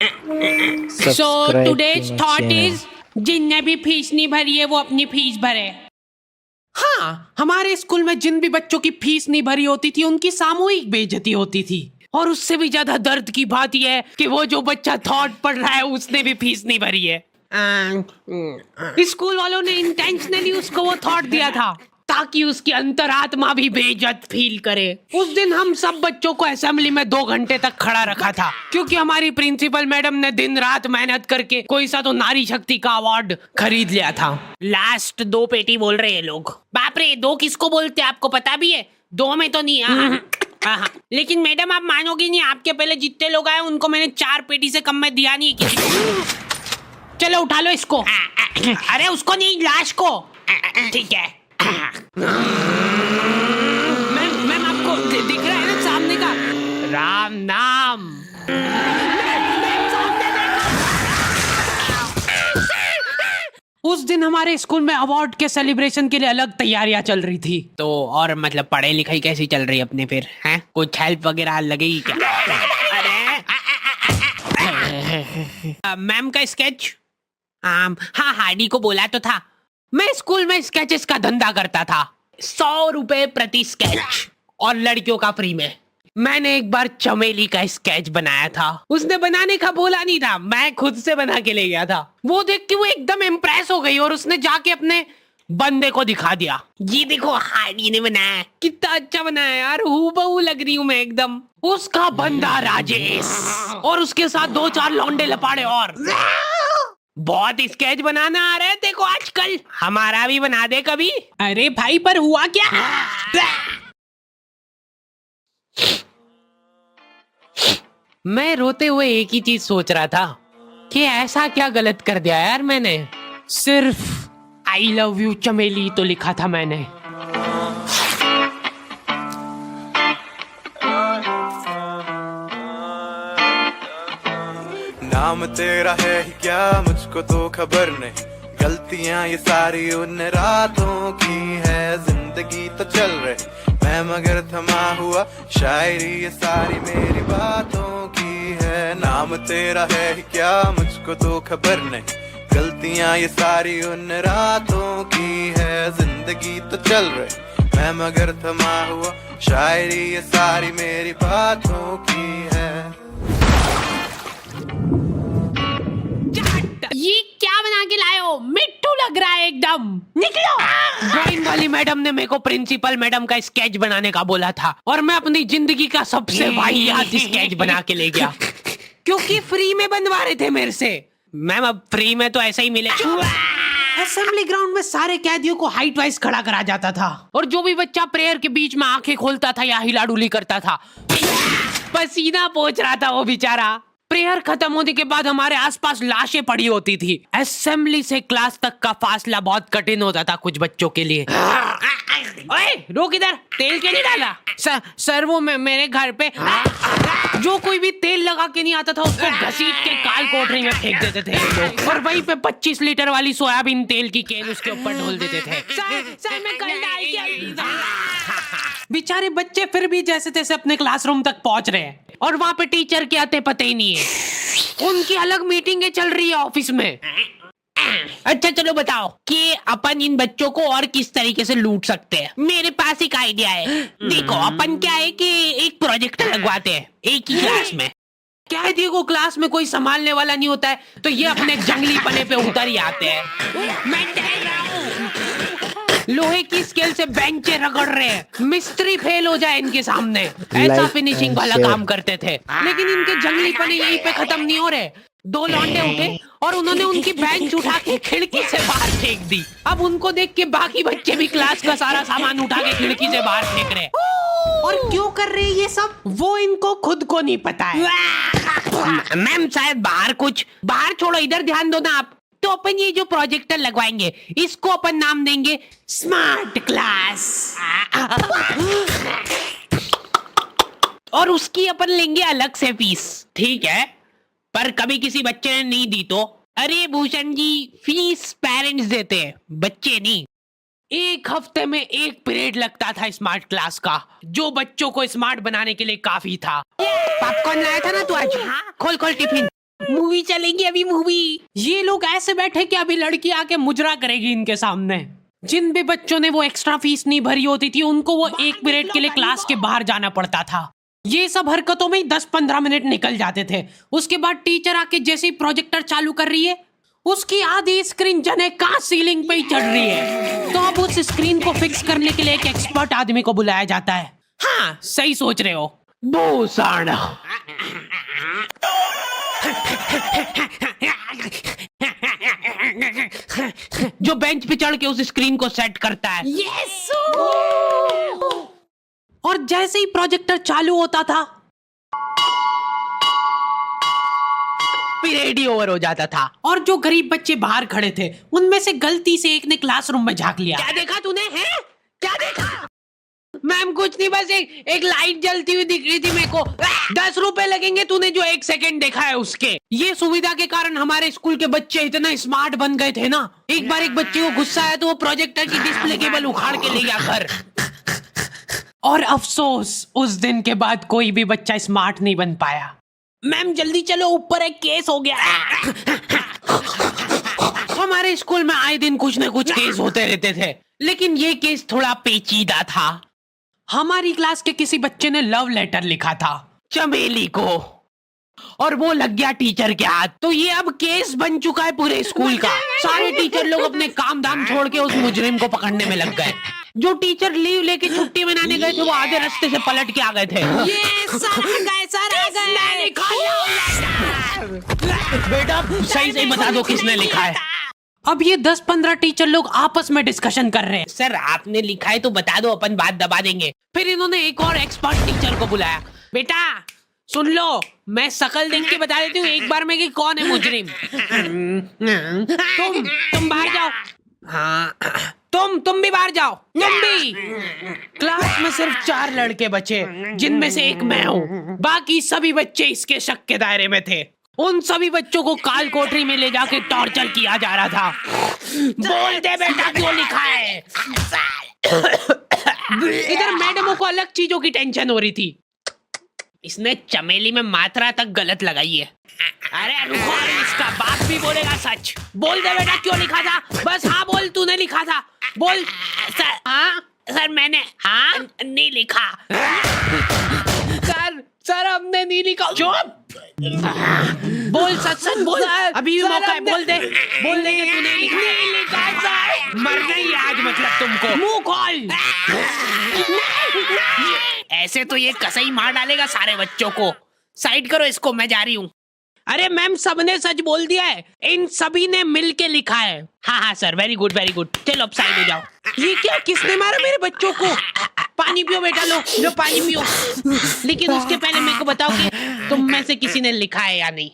So today's thought is, जिनने भी fees नहीं भरी है वो अपनी फीस भरे। हाँ, हमारे स्कूल में जिन भी बच्चों की फीस नहीं भरी होती थी उनकी सामूहिक बेइज्जती होती थी। और उससे भी ज्यादा दर्द की बात यह है कि वो जो बच्चा थॉट पढ़ रहा है उसने भी फीस नहीं भरी है। स्कूल वालों ने इंटेंशनली उसको वो थॉट दिया था ताकि उसकी अंतरात्मा भी बेइज्जत फील करे। उस दिन हम सब बच्चों को असेंबली में 2 घंटे तक खड़ा रखा था क्योंकि हमारी प्रिंसिपल मैडम ने दिन रात मेहनत करके कोई सा तो नारी शक्ति का अवार्ड खरीद लिया था। लास्ट 2 पेटी बोल रहे हैं लोग। बाप रे, 2 किसको बोलते हैं आपको पता भी है? 2 में तो नहीं। हाँ। लेकिन मैडम आप मानोगी नहीं, आपके पहले जितने लोग आए उनको मैंने 4 पेटी से कम में दिया नहीं किसी को। चलो उठा लो इसको। अरे उसको नहीं, लाश को। ठीक है। मैम आपको दिख रहा है ना सामने का राम नाम। उस दिन हमारे स्कूल में अवार्ड के सेलिब्रेशन के लिए अलग तैयारियां चल रही थी। तो और मतलब पढ़ाई लिखाई कैसी चल रही है अपने फिर? हैं कुछ हेल्प वगैरह लगेगी क्या? अरे मैम का स्केच। हाँ, हार्डी को बोला तो था। मैं स्कूल में स्केचेस का धंधा करता था, 100 रुपए प्रति स्केच और लड़कियों का फ्री में। मैंने एक बार चमेली का स्केच बनाया था। उसने बनाने का बोला नहीं था, मैं खुद से बना के ले गया था। वो देख के वो एकदम इम्प्रेस हो गई और उसने जाके अपने बंदे को दिखा दिया। ये देखो हार्डी ने बनाया, कितना अच्छा बनाया यार, हूबहू लग रही हूँ मैं एकदम। उसका बंदा राजेश और उसके साथ 2-4 लौंडे लपाड़े और। बहुत स्केच बनाना आ रहे थे को आजकल, हमारा भी बना दे कभी। अरे भाई पर हुआ क्या? मैं रोते हुए एक ही चीज सोच रहा था कि ऐसा क्या गलत कर दिया यार मैंने। सिर्फ आई लव यू चमेली तो लिखा था मैंने। नाम तेरा है ही क्या मुझको तो खबर नहीं, गलतियां ये सारी उन रातों की है। जिंदगी तो चल रही मैं मगर थमा हुआ, शायरी ये सारी मेरी बातों की है। नाम तेरा है ही क्या मुझको तो खबर नहीं, गलतियां ये सारी उन रातों की है। जिंदगी तो चल रही मैं मगर थमा हुआ, शायरी ये सारी मेरी बातों की है। ये क्या बना के लाए हो? मिट्टू लग रहा है एकदम। निकलो। ड्राइंग वाली मैडम ने मेरे को प्रिंसिपल मैडम का स्केच बनाने का बोला था और मैं अपनी जिंदगी का सबसे वाहियात स्केच बना के ले गया क्योंकि फ्री में बनवा रहे थे मेरे से। मैम अब फ्री में तो ऐसा ही मिले। असेंबली ग्राउंड में सारे कैदियों को हाइट वाइज खड़ा करा जाता था और जो भी बच्चा प्रेयर के बीच में आंखें खोलता था या हिलाडुली करता था, पसीना पोंछ रहा था वो बेचारा। प्रेयर खत्म होने के बाद हमारे आसपास लाशें पड़ी होती थी। असेंबली से क्लास तक का फासला बहुत कठिन होता था कुछ बच्चों के लिए। ओए रोक इधर, तेल क्यों नहीं डाला? सर वो मेरे घर पे जो कोई भी तेल लगा के नहीं आता था उसको घसीट के काल कोठरी में फेंक देते थे लोग और वहीं पे 25 लीटर वाली सोयाबीन तेल की केन उसके ऊपर ढोल देते थे। सर मैं कल डाल के। बेचारे बच्चे फिर भी जैसे तैसे अपने क्लासरूम तक पहुंच रहे हैं और वहां पे टीचर के आते पते ही नहीं है। उनकी अलग मीटिंगें चल रही है ऑफिस में। अच्छा चलो बताओ कि अपन इन बच्चों को और किस तरीके से लूट सकते हैं। मेरे पास एक आइडिया है। देखो अपन क्या है कि एक प्रोजेक्टर लगवाते हैं एक ही क्लास में। कैदियों को क्लास में कोई संभालने वाला नहीं होता है तो ये अपने जंगली पने पे उतर ही आते हैं। मैं कह रहा हूँ लोहे की स्केल से बेंचे रगड़ रहे हैं, मिस्त्री फेल हो जाए इनके सामने, ऐसा फिनिशिंग वाला काम करते थे। लेकिन इनके जंगली पने यहीं पे खत्म नहीं हो रहे। 2 लौंडे उठे और उन्होंने उनकी बेंच उठा के खिड़की से बाहर फेंक दी। अब उनको देख के बाकी बच्चे भी क्लास का सारा सामान उठा के खिड़की से बाहर फेंक रहे। और क्यों कर रहे हैं ये सब वो इनको खुद को नहीं पता है। मैम शायद बाहर छोड़ो, इधर ध्यान दो ना आप। तो अपन ये जो प्रोजेक्टर लगवाएंगे इसको अपन नाम देंगे स्मार्ट क्लास और उसकी अपन लेंगे अलग से फीस। ठीक है, पर कभी किसी बच्चे ने नहीं दी तो? अरे भूषण जी, फीस पेरेंट्स देते हैं, बच्चे नहीं। 1 हफ्ते में 1 पीरियड लगता था स्मार्ट क्लास का, जो बच्चों को स्मार्ट बनाने के लिए काफी था। पॉपकॉर्न लाया था ना तू आज? खोल टिफिन। मूवी चलेगी अभी मूवी। ये लोग ऐसे बैठे कि अभी लड़की आके मुजरा करेगी इनके सामने। जिन भी बच्चों ने वो एक्स्ट्रा फीस नहीं भरी होती थी उनको वो 1 पीरियड के लिए क्लास के बाहर जाना पड़ता था। ये सब हरकतों में ही 10-15 मिनट निकल जाते थे। उसके बाद टीचर आके जैसे ही प्रोजेक्टर चालू कर रही है उसकी आधी स्क्रीन जने का सीलिंग पे ही चढ़ रही है। तो अब उस स्क्रीन को फिक्स करने के लिए एक एक्सपर्ट आदमी को बुलाया जाता है। हाँ सही सोच रहे हो। बोसाना जो बेंच पे चढ़ के उस स्क्रीन को सेट करता है। यस। और जैसे ही प्रोजेक्टर चालू होता था पीरियड ही ओवर हो जाता था। और जो गरीब बच्चे बाहर खड़े थे उनमें से गलती से एक ने क्लासरूम में झांक लिया। क्या देखा तूने? है क्या देखा? मैम कुछ नहीं, बस एक लाइट जलती हुई दिख रही थी मेरे को। 10 रुपए लगेंगे तूने जो 1 सेकंड देखा है उसके। ये सुविधा के कारण हमारे स्कूल के बच्चे इतना स्मार्ट बन गए थे ना। एक बार एक बच्चे को गुस्सा आया तो वो प्रोजेक्टर की डिस्प्ले केबल उखाड़ के ले गया घर। और अफसोस उस दिन के बाद कोई भी बच्चा स्मार्ट नहीं बन पाया। मैम जल्दी चलो, ऊपर एक केस हो गया। हमारे स्कूल में आए दिन कुछ न कुछ केस होते रहते थे, लेकिन ये केस थोड़ा पेचीदा था। हमारी क्लास के किसी बच्चे ने लव लेटर लिखा था चमेली को और वो लग गया टीचर के हाथ। तो ये अब केस बन चुका है पूरे स्कूल का। सारे टीचर लोग अपने काम धाम छोड़ के उस मुजरिम को पकड़ने में लग गए। जो टीचर लीव लेके छुट्टी मनाने गए थे वो आधे रास्ते से पलट के आ गए थे। ये सर आ गए। बेटा सही सही बता दो किसने लिखा है। अब ये 10-15 टीचर लोग आपस में डिस्कशन कर रहे हैं। सर आपने लिखा है तो बता दो, अपन बात दबा देंगे। फिर इन्होंने एक और एक्सपर्ट टीचर को बुलाया। बेटा सुन लो, मैं शक्ल देख के बता देती हूँ एक बार में कि कौन है मुजरिम। तुम बाहर जाओ। हाँ तुम भी बाहर जाओ। तुम भी। क्लास में सिर्फ 4 लड़के बचे जिनमें से एक मैं हूँ। बाकी सभी बच्चे इसके शक के दायरे में थे। उन सभी बच्चों को काल कोठरी में ले जाके टॉर्चर किया जा रहा था। बोल दे बेटा क्यों लिखा है। इधर मैडमों को अलग चीजों की टेंशन हो रही थी। इसने चमेली में मात्रा तक गलत लगाई है। अरे रुको, इसका बाप भी बोलेगा सच। बोल दे बेटा क्यों लिखा था। बस हाँ बोल, तूने लिखा था। बोल। सर हाँ सर मैंने हाँ नहीं लिखा। सर हमने नहीं लिखा। चुप। बोल सच बोल। अभी भी मौका है, बोल दे। बोल दे कि तूने लिखा सर। मरना ही आज मतलब तुमको। मुंह खोल। ऐसे तो ये कसई मार डालेगा सारे बच्चों को। साइड करो इसको, मैं जा रही हूँ। अरे मैम सबने सच बोल दिया है, इन सभी ने मिल के लिखा है। हाँ sir, very good very good. चलो अब साइड हो जाओ। ये क्या, किसने मारा मेरे बच्चों को? पानी पियो बेटा, लो पानी पियो। लेकिन उसके पहले मेरे को बताओ कि तुम में से किसी ने लिखा है या नहीं।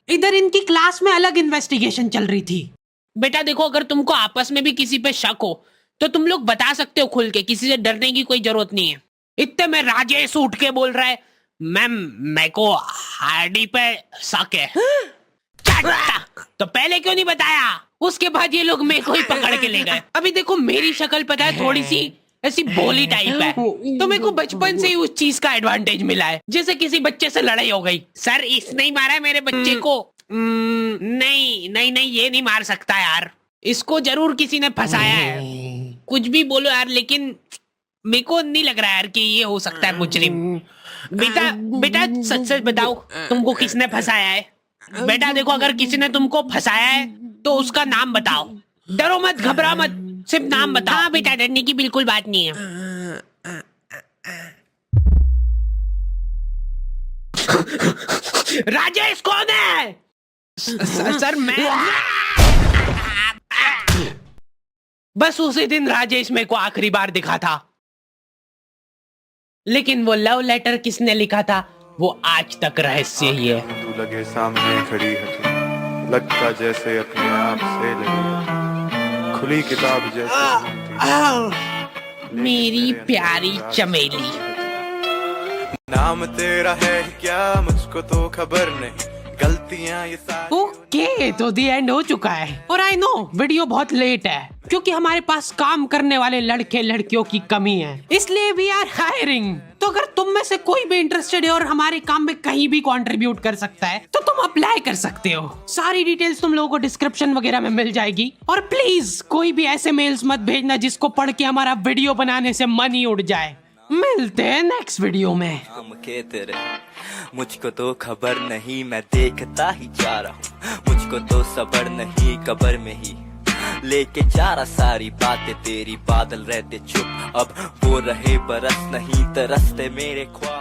इधर इनकी क्लास में अलग इन्वेस्टिगेशन चल रही थी। बेटा देखो, अगर तुमको आपस में भी किसी पे शक हो तो तुम लोग बता सकते हो खुल के, किसी से डरने की कोई जरूरत नहीं है। इतने में राजेश उठ के बोल रहा है, मैम मेरे को हार्डी पे शक है। तो पहले क्यों नहीं बताया? उसके बाद ये लोग मेरे को ही पकड़ के ले गए। अभी देखो मेरी शक्ल पता है थोड़ी सी ऐसी भोली टाइप है, तो मेरे को बचपन से ही उस चीज का एडवांटेज मिला है। जैसे किसी बच्चे से लड़ाई हो गई, सर इसने ही मारा है मेरे बच्चे को। नहीं ये नहीं मार सकता यार, इसको जरूर किसी ने फंसाया है। कुछ भी बोलो यार, लेकिन मेरे को नहीं लग रहा यार कि ये हो सकता है मुजरिम। बेटा सच बताओ, तुमको किसने फंसाया है? बेटा देखो, अगर किसी ने तुमको फंसाया है तो उसका नाम बताओ। डरो मत, घबरा मत, सिर्फ नाम बताओ। हाँ बेटा, डरने की बिल्कुल बात नहीं है। राजेश कौन है? सर मैं। बस उसी दिन राजेश मेरे को आखिरी बार दिखा था, लेकिन वो लव लेटर किसने लिखा था वो आज तक रहस्य ही है। तू लगे सामने खड़ी है तू, लगता जैसे अपने आप से लगी, खुली किताब जैसे मेरी प्यारी चमेली। नाम तेरा है क्या मुझको तो खबर नहीं, गलतियां ये सारी। ओके, तो दी एंड हो चुका है। और आई नो वीडियो बहुत लेट है, क्योंकि हमारे पास काम करने वाले लड़के लड़कियों की कमी है, इसलिए वी आर हायरिंग। तो अगर तुम में से कोई भी इंटरेस्टेड है और हमारे काम में कहीं भी कंट्रीब्यूट कर सकता है तो तुम अप्लाई कर सकते हो। सारी डिटेल्स तुम लोगों को डिस्क्रिप्शन वगैरह में मिल जाएगी। और प्लीज कोई भी ऐसे मेल्स मत भेजना जिसको पढ़ के हमारा वीडियो बनाने से मन ही उड़ जाए। मिलते हैं नेक्स्ट वीडियो में। नाम के तेरे मुझको तो खबर नहीं, मैं देखता ही जा रहा हूँ। मुझको तो सबर नहीं, कबर में ही लेके जा रहा सारी बातें तेरी। बादल रहते चुप, अब वो रहे बरस नहीं, तरसते मेरे ख्वाब।